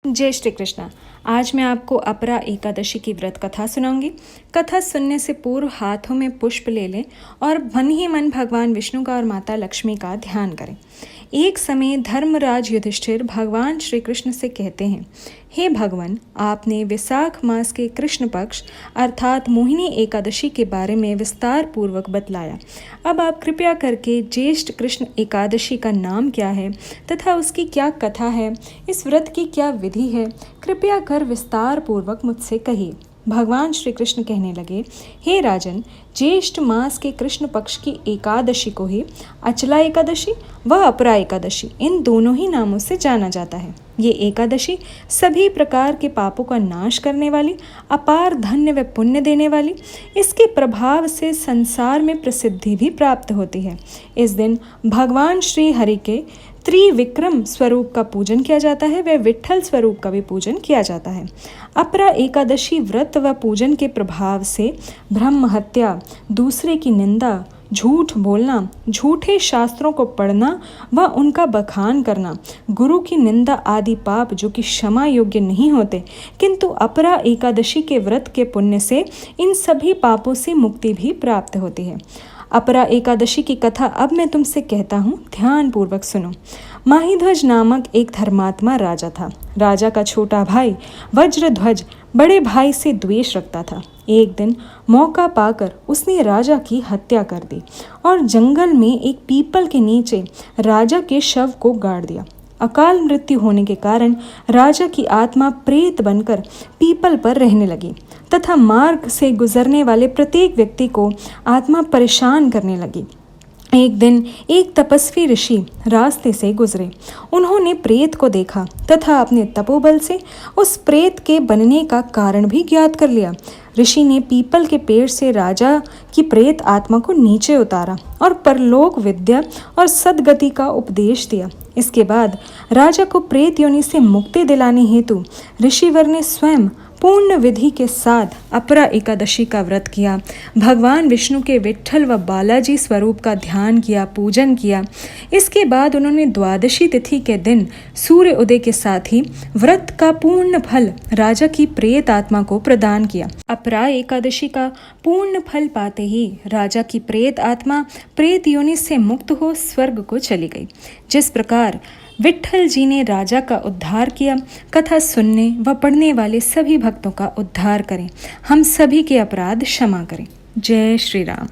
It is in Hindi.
जय श्री कृष्ण। आज मैं आपको अपरा एकादशी की व्रत कथा सुनाऊंगी। कथा सुनने से पूर्व हाथों में पुष्प ले लें और मन ही मन भगवान विष्णु का और माता लक्ष्मी का ध्यान करें। एक समय धर्मराज युधिष्ठिर भगवान श्री कृष्ण से कहते हैं, हे भगवान, आपने विशाख मास के कृष्ण पक्ष अर्थात मोहिनी एकादशी के बारे में विस्तार पूर्वक बतलाया। अब आप कृपया करके ज्येष्ठ कृष्ण एकादशी का नाम क्या है तथा उसकी क्या कथा है, इस व्रत की क्या विधि है, कृपया कर विस्तार पूर्वक मुझसे कहिए। भगवान श्री कृष्ण कहने लगे, हे राजन, ज्येष्ठ मास के कृष्ण पक्ष की एकादशी को ही अचला एकादशी व अपरा एकादशी इन दोनों ही नामों से जाना जाता है। ये एकादशी सभी प्रकार के पापों का नाश करने वाली, अपार धन्य व पुण्य देने वाली, इसके प्रभाव से संसार में प्रसिद्धि भी प्राप्त होती है। इस दिन भगवान श्री हरि के त्रिविक्रम स्वरूप का पूजन किया जाता है व विट्ठल स्वरूप का भी पूजन किया जाता है। अपरा एकादशी व्रत व पूजन के प्रभाव से ब्रह्म हत्या, दूसरे की निंदा, झूठ बोलना, झूठे शास्त्रों को पढ़ना व उनका बखान करना, गुरु की निंदा आदि पाप जो कि क्षमा योग्य नहीं होते, किंतु अपरा एकादशी के व्रत के पुण्य से इन सभी पापों से मुक्ति भी प्राप्त होती है। अपरा एकादशी की कथा अब मैं तुमसे कहता हूँ, ध्यान पूर्वक सुनो। माहिध्वज नामक एक धर्मात्मा राजा था। राजा का छोटा भाई वज्रध्वज बड़े भाई से द्वेष रखता था। एक दिन मौका पाकर उसने राजा की हत्या कर दी और जंगल में एक पीपल के नीचे राजा के शव को गाड़ दिया। अकाल मृत्यु होने के कारण राजा की आत्मा प्रेत बनकर पीपल पर रहने लगी तथा मार्ग से गुजरने वाले प्रत्येक व्यक्ति को आत्मा परेशान करने लगी। एक दिन एक तपस्वी ऋषि रास्ते से गुजरे। उन्होंने प्रेत को देखा तथा अपने तपोबल से उस प्रेत के बनने का कारण भी ज्ञात कर लिया। ऋषि ने पीपल के पेड़ से राजा की प्रेत आत्मा को नीचे उतारा और परलोक विद्या और सद्गति का उपदेश दिया। इसके बाद राजा को प्रेत योनि से मुक्ति दिलाने हेतु ऋषिवर ने स्वयं पूर्ण विधि के साथ अपरा एकादशी का व्रत किया। भगवान विष्णु के विट्ठल व बालाजी स्वरूप का ध्यान किया, पूजन किया। इसके बाद उन्होंने द्वादशी तिथि के दिन सूर्य उदय के साथ ही व्रत का पूर्ण फल राजा की प्रेत आत्मा को प्रदान किया। अपरा एकादशी का पूर्ण फल पाते ही राजा की प्रेत आत्मा प्रेत योनि से मुक्त हो स्वर्ग को चली गई। जिस प्रकार विट्ठल जी ने राजा का उद्धार किया, कथा सुनने व पढ़ने वाले सभी भक्तों का उद्धार करें। हम सभी के अपराध क्षमा करें। जय श्री राम।